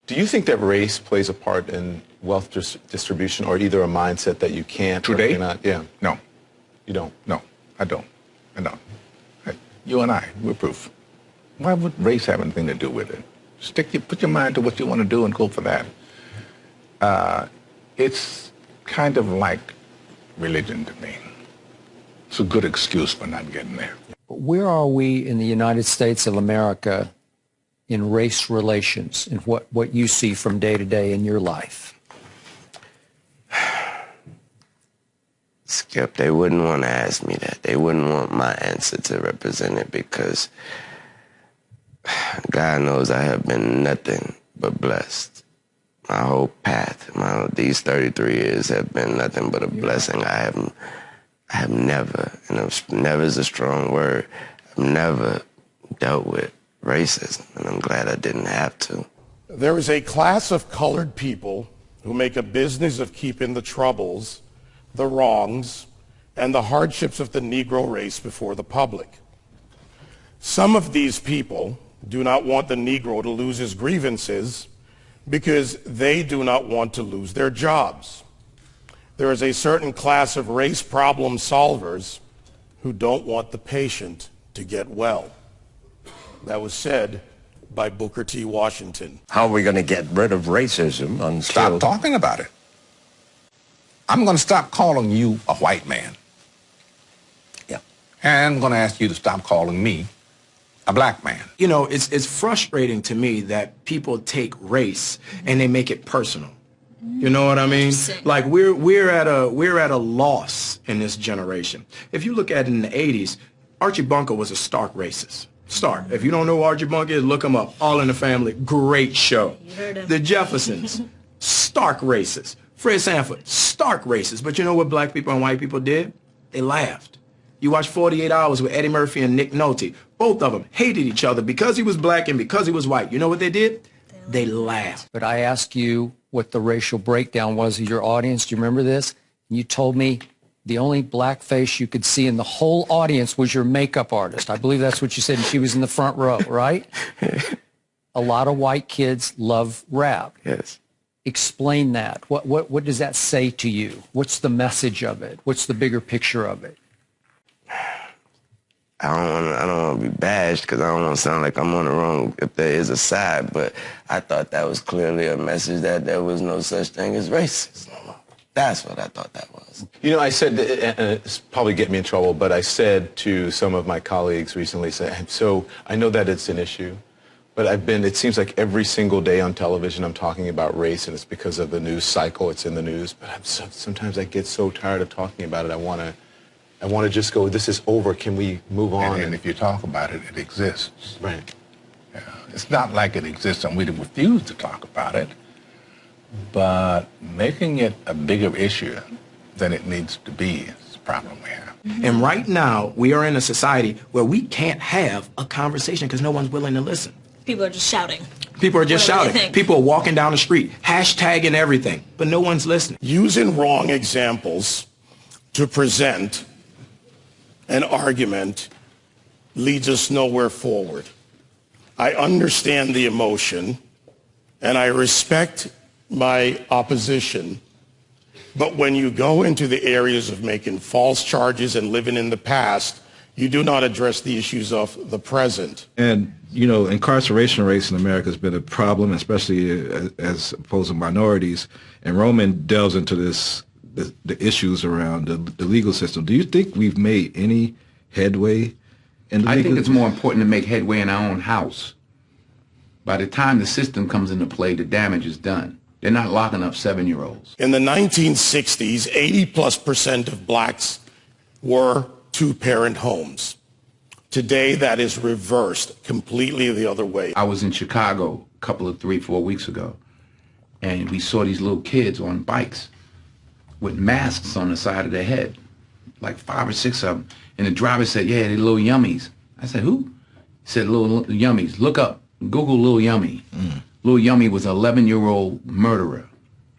Do you think that race plays a part in wealth distribution, or either a mindset that you can't today? Or you're not? Yeah. No. You don't? No, I don't. I don't. You and I, we're proof. Why would race have anything to do with it? Put your mind to what you want to do and go for that. It's kind of like religion to me. It's a good excuse for not getting there. Where are we in the United States of America in race relations and what you see from day to day in your life? Skip, they wouldn't want to ask me that. They wouldn't want my answer to represent it because God knows I have been nothing but blessed. My whole path, these 33 years have been nothing but a blessing. I have never, and never is a strong word, I've never dealt with racism, and I'm glad I didn't have to. There is a class of colored people who make a business of keeping the troubles, the wrongs, and the hardships of the Negro race before the public. Some of these people do not want the Negro to lose his grievances because they do not want to lose their jobs. There is a certain class of race problem solvers who don't want the patient to get well. That was said by Booker T. Washington. How are we going to get rid of racism until... Stop talking about it. I'm going to stop calling you a white man. Yeah. And I'm going to ask you to stop calling me a black man. You know, it's frustrating to me that people take race and they make it personal. You know what I mean? Like we're at a loss in this generation. If you look at it in the 80s, Archie Bunker was a stark racist. Stark. If you don't know who Archie Bunker is, look him up. All in the Family, great show. You heard him. The Jeffersons, stark racist. Fred Sanford, stark racist. But you know what black people and white people did? They laughed. You watch 48 Hours with Eddie Murphy and Nick Nolte. Both of them hated each other because he was black and because he was white. You know what they did? They laughed. But I asked you what the racial breakdown was of your audience. Do you remember this? And you told me the only black face you could see in the whole audience was your makeup artist. I believe that's what you said, and she was in the front row, right? A lot of white kids love rap. Yes. Explain that. What does that say to you? What's the message of it? What's the bigger picture of it? I don't want to be bashed because I don't want to sound like I'm on the wrong if there is a side, but I thought that was clearly a message that there was no such thing as racism. That's what I thought that was. You know, I said, and it's probably get me in trouble, but I said to some of my colleagues recently, so I know that it's an issue, but it seems like every single day on television I'm talking about race, and it's because of the news cycle, it's in the news, but sometimes I get so tired of talking about it, I want to just go, this is over, can we move on? And if you talk about it, it exists. Right. Yeah. It's not like it exists and we refuse to talk about it, but making it a bigger issue than it needs to be is the problem we have. And right now, we are in a society where we can't have a conversation because no one's willing to listen. People are just shouting. People are just Whatever shouting. People are walking down the street, hashtagging everything, but no one's listening. Using wrong examples to present an argument leads us nowhere forward. I understand the emotion, and I respect my opposition, but when you go into the areas of making false charges and living in the past, you do not address the issues of the present. And, you know, incarceration rates in America has been a problem, especially as opposed to minorities. And Roman delves into the issues around the legal system. Do you think we've made any headway in the legal system? I think it's more important to make headway in our own house. By the time the system comes into play, the damage is done. They're not locking up 7-year-olds. In the 1960s, 80+% of blacks were two-parent homes. Today, that is reversed completely the other way. I was in Chicago a couple of 3-4 weeks ago, and we saw these little kids on bikes with masks on the side of their head, like 5 or 6 of them. And the driver said, yeah, they're little yummies. I said, who? He said, little yummies. Look up, Google Lil Yummy. Lil Yummy was an 11-year-old murderer.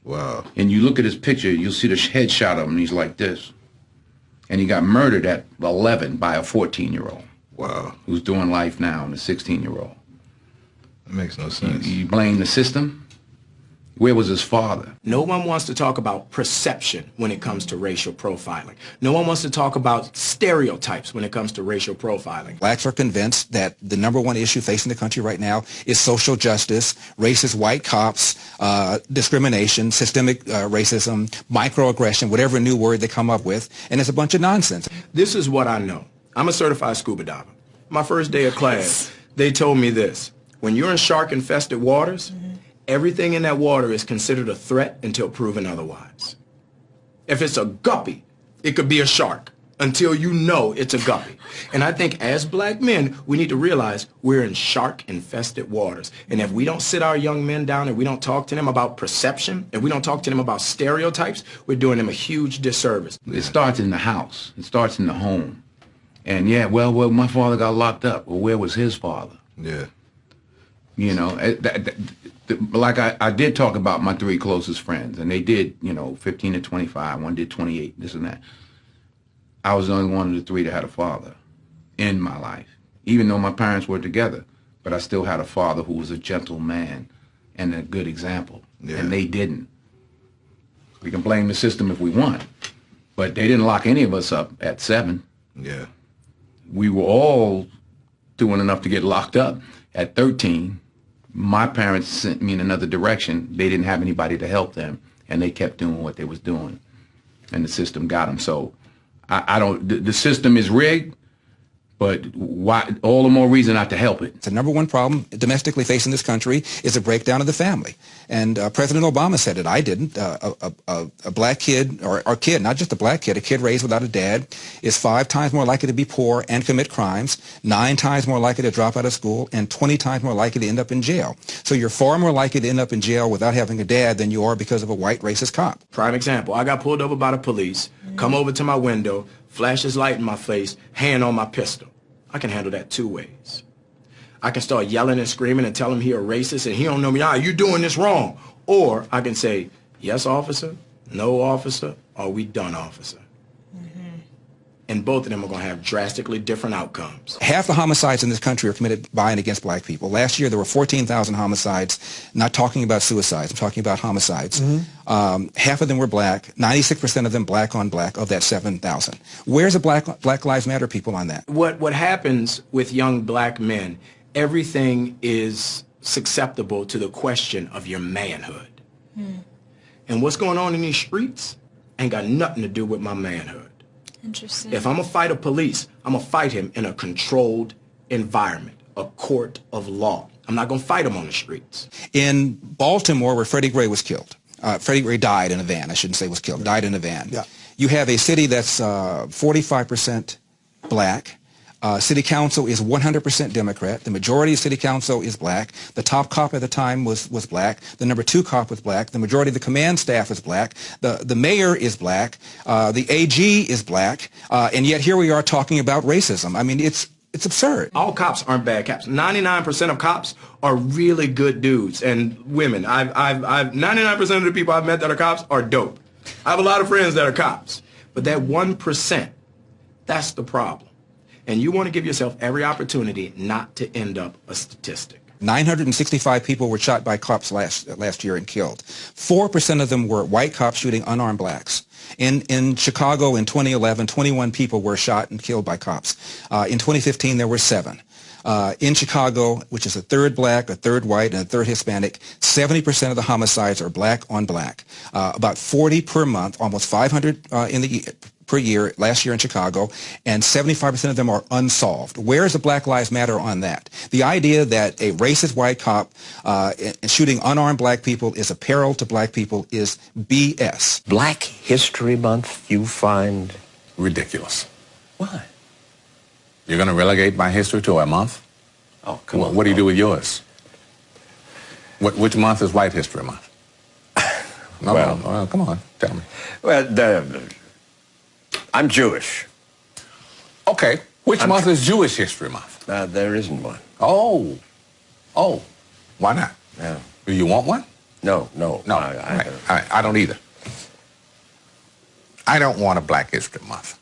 Wow. And you look at his picture, you'll see the headshot of him, and he's like this. And he got murdered at 11 by a 14-year-old. Wow. Who's doing life now, and a 16-year-old. That makes no sense. You blame the system? Where was his father? No one wants to talk about perception when it comes to racial profiling. No one wants to talk about stereotypes when it comes to racial profiling. Blacks are convinced that the #1 issue facing the country right now is social justice, racist white cops, discrimination, systemic racism, microaggression, whatever new word they come up with, and it's a bunch of nonsense. This is what I know. I'm a certified scuba diver. My first day of class, they told me this. When you're in shark-infested waters, everything in that water is considered a threat until proven otherwise. If it's a guppy, it could be a shark until you know it's a guppy. And I think as black men, we need to realize we're in shark-infested waters. And if we don't sit our young men down and we don't talk to them about perception, and we don't talk to them about stereotypes, we're doing them a huge disservice. It starts in the house. It starts in the home. And yeah, well, my father got locked up. Well, where was his father? Yeah. You know, like I did talk about my 3 closest friends, and they did, 15 to 25. One did 28, this and that. I was the only one of the 3 that had a father in my life, even though my parents were together. But I still had a father who was a gentle man and a good example, and they didn't. We can blame the system if we want, but they didn't lock any of us up at 7. Yeah. We were all doing enough to get locked up at 13. My parents sent me in another direction. They didn't have anybody to help them, and they kept doing what they was doing, and the system got them. So I don't. The system is rigged, but why? All the more reason not to help it. The #1 problem domestically facing this country is a breakdown of the family. And President Obama said it. I didn't. A black kid, or kid, not just a black kid, a kid raised without a dad is 5 times more likely to be poor and commit crimes, 9 times more likely to drop out of school, and 20 times more likely to end up in jail. So you're far more likely to end up in jail without having a dad than you are because of a white racist cop. Prime example, I got pulled over by the police, come over to my window, flash his light in my face, hand on my pistol. I can handle that 2 ways. I can start yelling and screaming and tell him he a racist and he don't know me. You doing this wrong. Or I can say, yes, officer, no, officer, or we done, officer. And both of them are going to have drastically different outcomes. Half the homicides in this country are committed by and against black people. Last year there were 14,000 homicides, not talking about suicides, I'm talking about homicides. Half of them were black, 96% of them black on black of that 7,000. Where's the Black Lives Matter people on that? What happens with young black men, everything is susceptible to the question of your manhood. And what's going on in these streets ain't got nothing to do with my manhood. Interesting. If I'm going to fight a police, I'm going to fight him in a controlled environment, a court of law. I'm not going to fight him on the streets. In Baltimore, where Freddie Gray was killed, Freddie Gray died in a van, I shouldn't say was killed, died in a van. Yeah. You have a city that's 45% black. City council is 100% Democrat. The majority of city council is black. The top cop at the time was black. The #2 cop was black. The majority of the command staff is black. The mayor is black. The AG is black. And yet here we are talking about racism. I mean, it's absurd. All cops aren't bad cops. 99% of cops are really good dudes and women. 99% of the people I've met that are cops are dope. I have a lot of friends that are cops. But that 1%, that's the problem. And you want to give yourself every opportunity not to end up a statistic. 965 people were shot by cops last year and killed. 4% of them were white cops shooting unarmed blacks. In Chicago in 2011, 21 people were shot and killed by cops. In 2015, there were 7. In Chicago, which is a third black, a third white, and a third Hispanic, 70% of the homicides are black on black. About 40 per month, almost 500 per year last year in Chicago, and 75% of them are unsolved. Where is the Black Lives Matter on that? The idea that a racist white cop shooting unarmed black people is a peril to black people is BS. Black History Month you find Ridiculous. why? You're going to relegate my history to a month? Oh, come on. What do you do with yours? Which month is White History Month? Well, come on, tell me. Well, I'm Jewish. Okay, which month is Jewish History Month? There isn't one. Oh, why not? Yeah. Do you want one? No. I don't either. I don't want a Black History Month.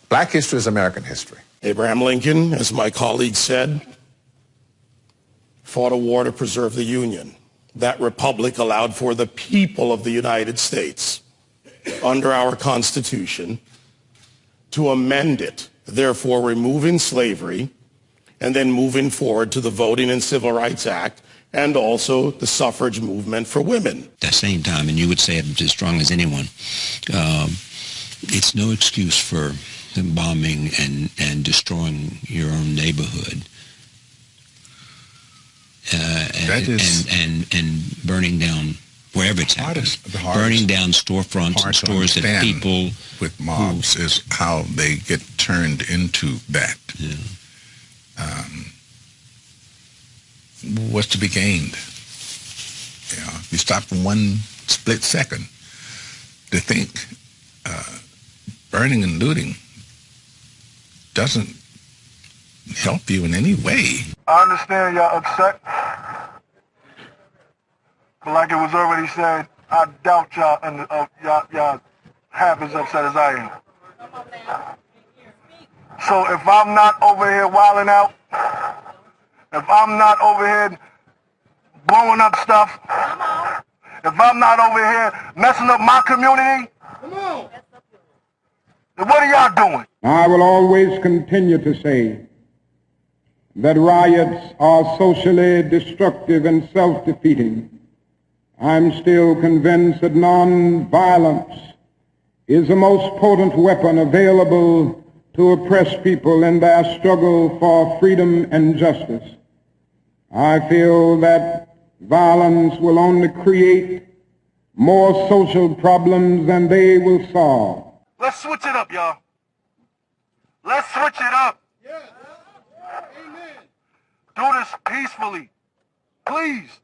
Black history is American history. Abraham Lincoln, as my colleague said, fought a war to preserve the Union. that republic allowed for the people of the United States under our Constitution to amend it, therefore removing slavery and then moving forward to the Voting and Civil Rights Act and also the suffrage movement for women. At the same time, and you would say it as strong as anyone, it's no excuse for bombing and destroying your own neighborhood. And burning down wherever it's happening, burning down storefronts and stores that people with mobs is how they get turned into that. Yeah. What's to be gained? You stop for one split second to think. Burning and looting doesn't help you in any way. I understand y'all upset, but like it was already said, I doubt y'all half as upset as I am. So if I'm not over here wilding out, if I'm not over here blowing up stuff, if I'm not over here messing up my community, then what are y'all doing? I will always continue to say that riots are socially destructive and self-defeating. I'm still convinced that nonviolence is the most potent weapon available to oppress people in their struggle for freedom and justice. I feel that violence will only create more social problems than they will solve. Let's switch it up, y'all. Let's switch it up. Yeah. Amen. Do this peacefully. Please.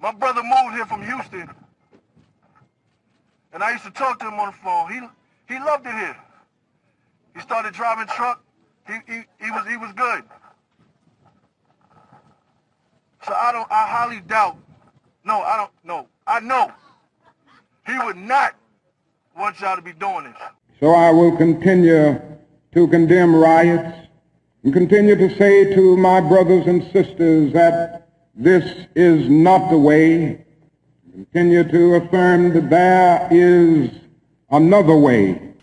My brother moved here from Houston, and I used to talk to him on the phone. He loved it here. He started driving truck. He was good. So I highly doubt. No, I don't know. I know he would not want y'all to be doing this. So I will continue to condemn riots and continue to say to my brothers and sisters that this is not the way. Continue to affirm that there is another way.